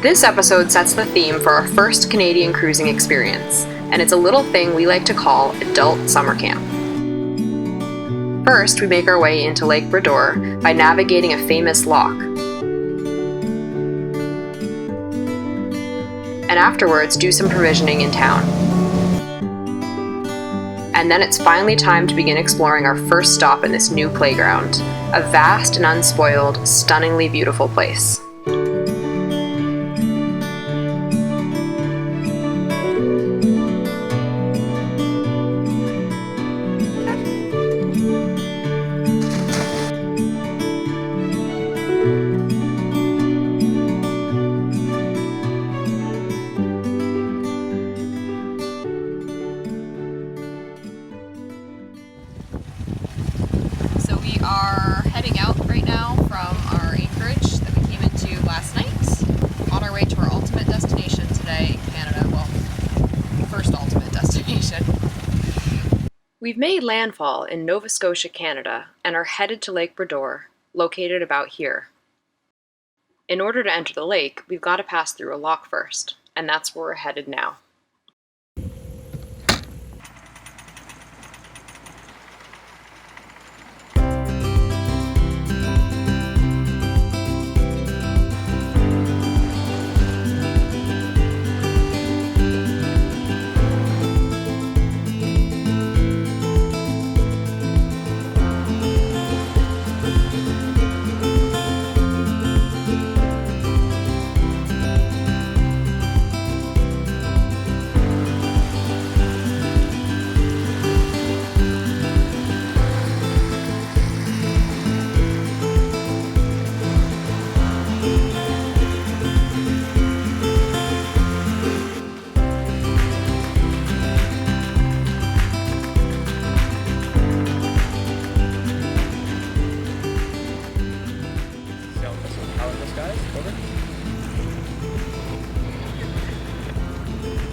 This episode sets the theme for our first Canadian cruising experience, and it's a little thing we like to call adult summer camp. First, we make our way into Lake Bras'dor by navigating a famous loch. And afterwards, do some provisioning in town. And then it's finally time to begin exploring our first stop in this new playground, a vast and unspoiled, stunningly beautiful place. We are heading out right now from our anchorage that we came into last night, on our way to our ultimate destination today in Canada. Well, first ultimate destination. We've made landfall in Nova Scotia, Canada, and are headed to Lake Bras'dor, located about here. In order to enter the lake, we've got to pass through a loch first, and that's where we're headed now.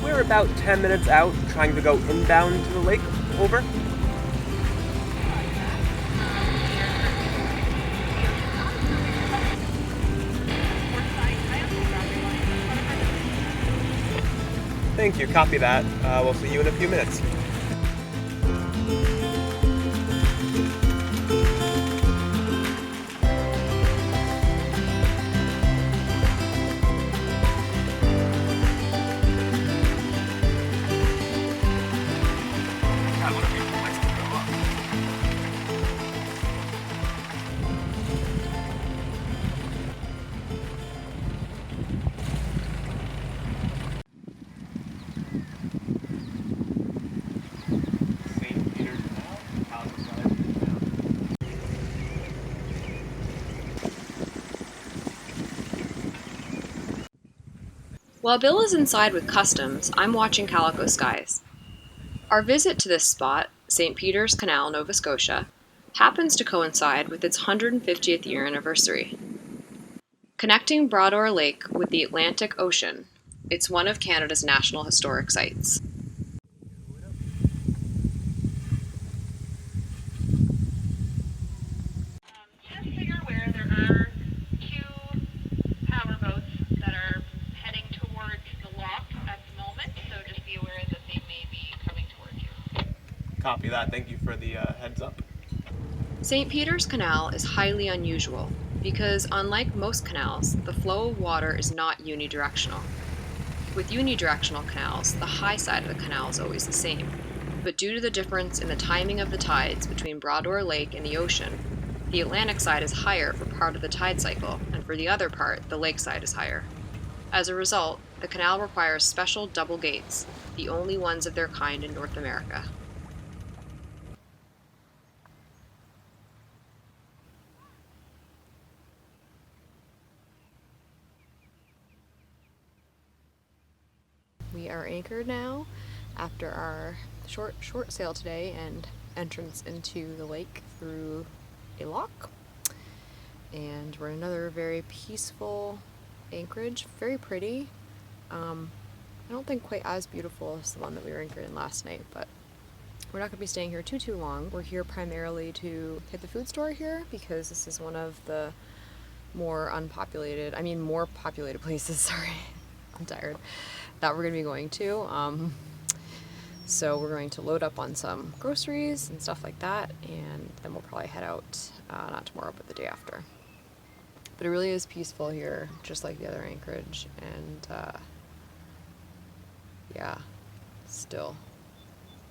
We're about 10 minutes out, trying to go inbound to the lake. Over. Thank you, copy that. We'll see you in a few minutes. While Bill is inside with customs, I'm watching Calico skies. Our visit to this spot, St. Peter's Canal, Nova Scotia, happens to coincide with its 150th year anniversary. Connecting Bras'dor Lake with the Atlantic Ocean, it's one of Canada's national historic sites. Just so you're aware, there are two power boats that are heading towards the loch at the moment, so just be aware that they may be coming towards you. Copy that. Thank you for the heads up. St. Peter's Canal is highly unusual because, unlike most canals, the flow of water is not unidirectional. With unidirectional canals, the high side of the canal is always the same, but due to the difference in the timing of the tides between Bras'dor Lake and the ocean, the Atlantic side is higher for part of the tide cycle, and for the other part, the lake side is higher. As a result, the canal requires special double gates, the only ones of their kind in North America. We are anchored now after our short sail today and entrance into the lake through a loch. And we're in another very peaceful anchorage, very pretty. I don't think quite as beautiful as the one that we were anchored in last night, but we're not going to be staying here too long. We're here primarily to hit the food store here because this is one of the more populated places, sorry, I'm tired, that we're going to be going to. So we're going to load up on some groceries and stuff like that, and then we'll probably head out, not tomorrow, but the day after. But it really is peaceful here, just like the other anchorage, and yeah, still,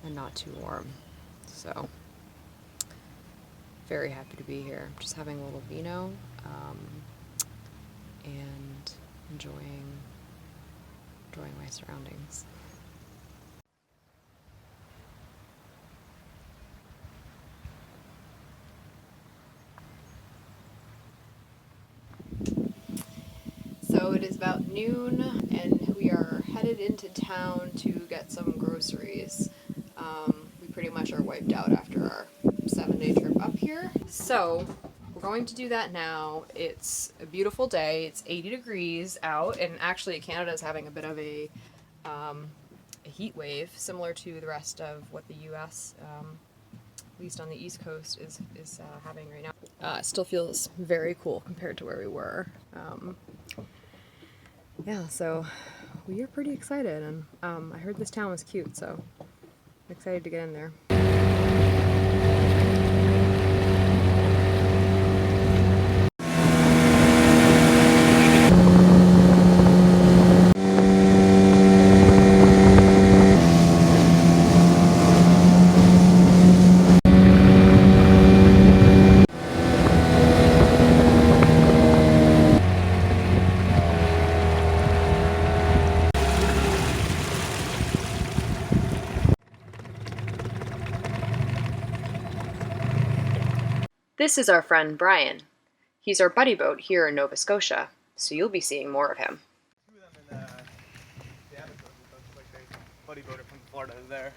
and not too warm. So, very happy to be here. Just having a little vino, and enjoying my surroundings. So it is about noon, and we are headed into town to get some groceries. We pretty much are wiped out after our 7-day trip up here. So we're going to do that now. It's a beautiful day. It's 80 degrees out, and actually Canada is having a bit of a heat wave, similar to the rest of what the U.S., at least on the East Coast, is having right now. It still feels very cool compared to where we were. Yeah, so we are pretty excited, and I heard this town was cute, so I'm excited to get in there. This is our friend Brian. He's our buddy boat here in Nova Scotia, so you'll be seeing more of him. Two of them in the Calico, like a buddy boater from Florida is there.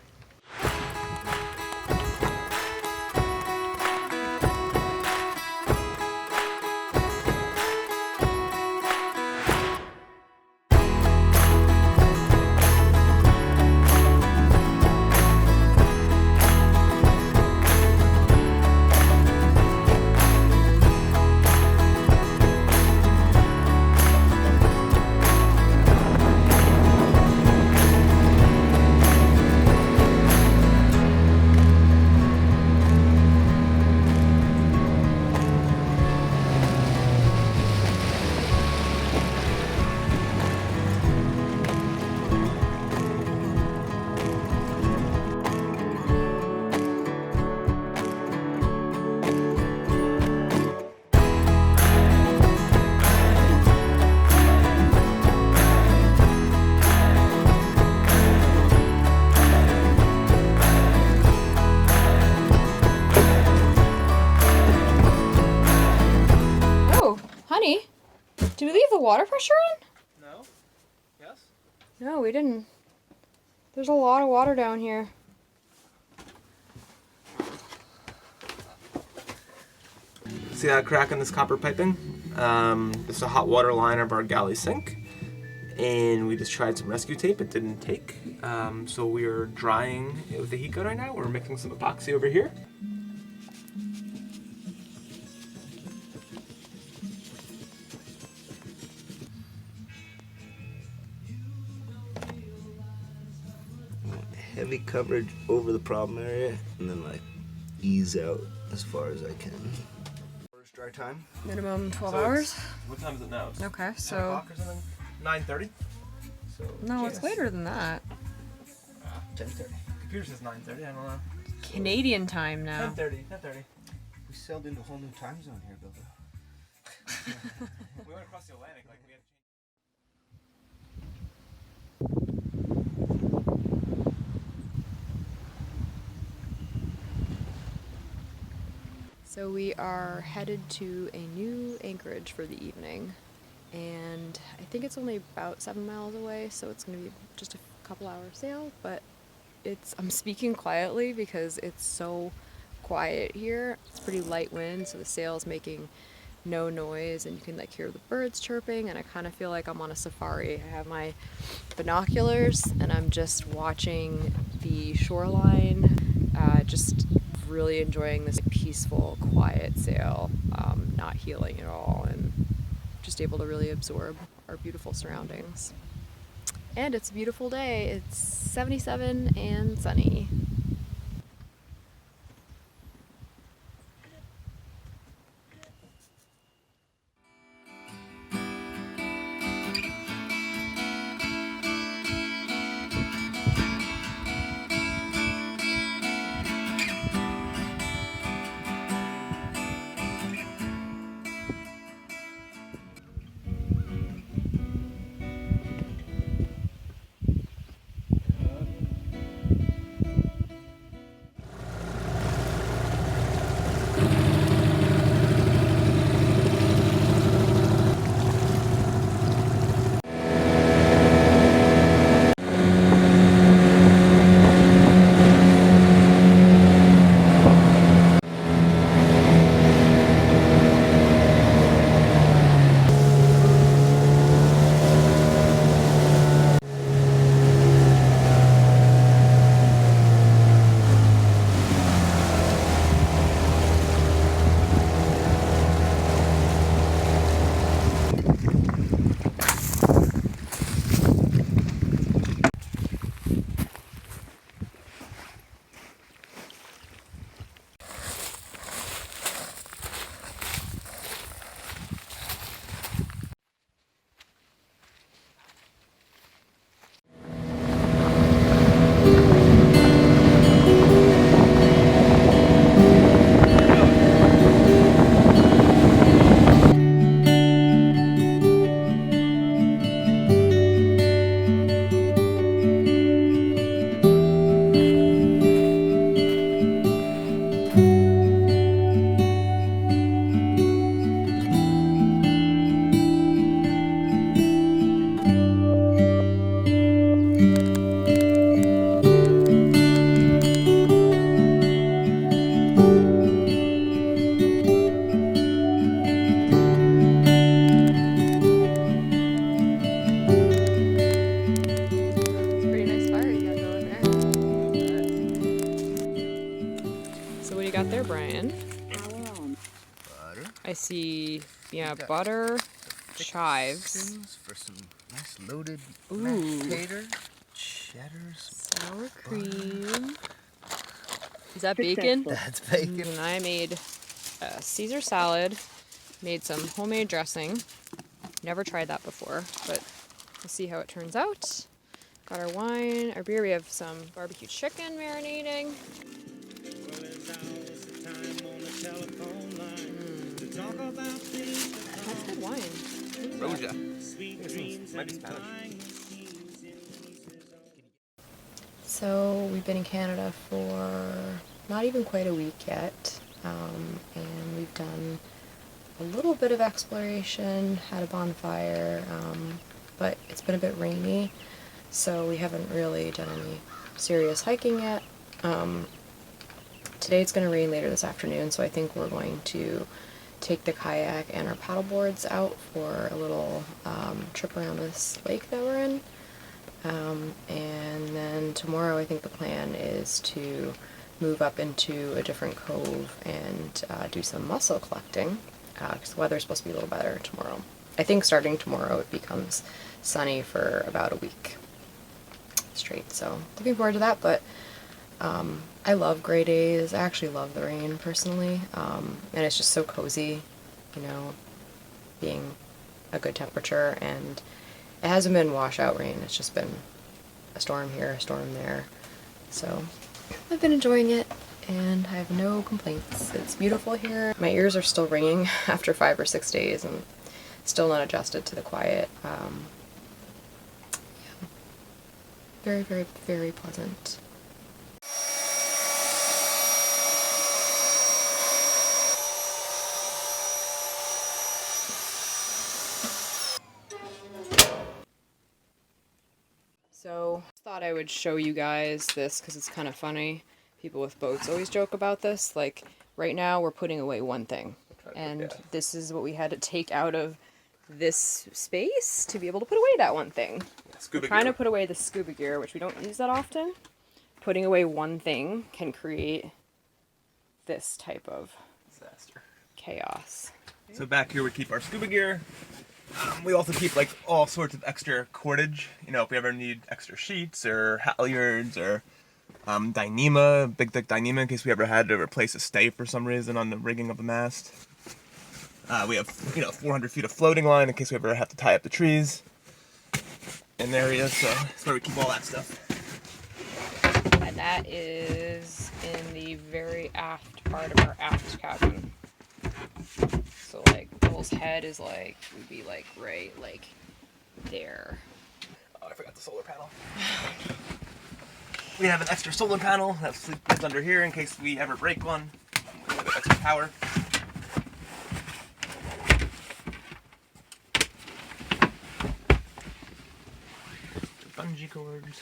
Honey, did we leave the water pressure on? No? Yes? No, we didn't. There's a lot of water down here. See that crack in this copper piping? This is a hot water line of our galley sink. And we just tried some rescue tape, it didn't take. So we are drying it with the heat gun right now. We're mixing some epoxy over here. Heavy coverage over the problem area, and then like ease out as far as I can. First dry time? Minimum 12 So hours? What time is it now? It's Okay, 10 so... o'clock or something? 9:30? So No, it's later than that. 10:30. Computer says 9:30, I don't know. Canadian time now. 10:30, 10:30. We sailed into a whole new time zone here, Bilbo. We went across the Atlantic, like we had to change. So we are headed to a new anchorage for the evening, and I think it's only about 7 miles away, so it's going to be just a couple hour sail, but I'm speaking quietly because it's so quiet here. It's pretty light wind, so the sail's making no noise, and you can like hear the birds chirping, and I kind of feel like I'm on a safari. I have my binoculars and I'm just watching the shoreline, just really enjoying this peaceful, quiet sail, not healing at all, and just able to really absorb our beautiful surroundings. And it's a beautiful day. It's 77 and sunny. Pretty nice fire you got going there. So what do you got there, Brian? Butter. I see, yeah, got butter, chives, Things for some nice loaded Ooh. mashed tater, cheddar. sour cream. Is that bacon? That's bacon. And I made a Caesar salad, made some homemade dressing. Never tried that before, but we'll see how it turns out. Got our wine, our beer. We have some barbecue chicken marinating. That's good wine. Roja. Might be Spanish. So we've been in Canada for not even quite a week yet, and we've done a little bit of exploration, had a bonfire, but it's been a bit rainy, so we haven't really done any serious hiking yet. Today it's going to rain later this afternoon, so I think we're going to take the kayak and our paddle boards out for a little trip around this lake that we're in. And then tomorrow I think the plan is to move up into a different cove and do some mussel collecting, because the weather's supposed to be a little better tomorrow. I think starting tomorrow it becomes sunny for about a week straight, so looking forward to that. But I love gray days. I actually love the rain personally, and it's just so cozy, you know, being a good temperature, and it hasn't been washout rain. It's just been a storm here, a storm there. So I've been enjoying it, and I have no complaints. It's beautiful here. My ears are still ringing after 5 or 6 days, and still not adjusted to the quiet. Yeah. Very, very, very pleasant. So, thought I would show you guys this because it's kind of funny. People with boats always joke about this. Like, right now we're putting away one thing. And this is what we had to take out of this space to be able to put away that one thing. Scuba Trying gear. to put away the scuba gear, which we don't use that often. Putting away one thing can create this type of Disaster. chaos. So back here we keep our scuba gear. We also keep like all sorts of extra cordage. You know, if we ever need extra sheets or halyards or Dyneema, big thick Dyneema in case we ever had to replace a stay for some reason on the rigging of the mast. We have 400 feet of floating line in case we ever have to tie up the trees in areas. So that's where we keep all that stuff. And that is in the very aft part of our aft cabin. So like Bill's head is like would be like right like there. Oh, I forgot the solar panel. We have an extra solar panel that sleeps under here in case we ever break one. We have extra power. Bungee cords.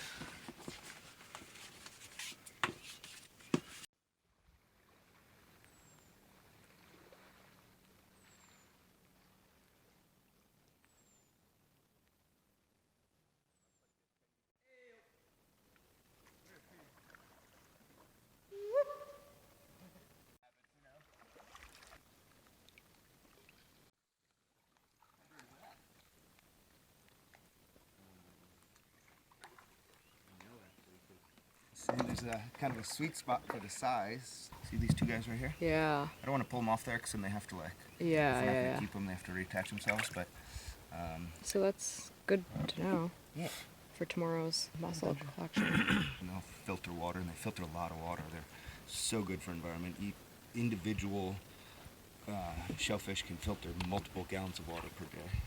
See, there's a kind of a sweet spot for the size. See these two guys right here? Yeah. I don't want to pull them off there because then they have to like. Yeah, if we're not yeah, gonna yeah. keep them, they have to reattach themselves. But So that's good to know yeah, for tomorrow's mussel collection. and they'll filter water, and they filter a lot of water. They're so good for environment. Individual shellfish can filter multiple gallons of water per day.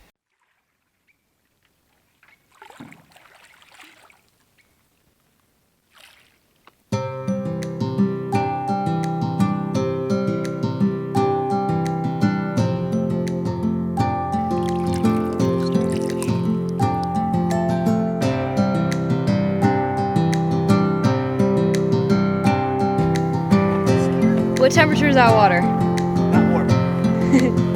What temperature is that water? Not warm.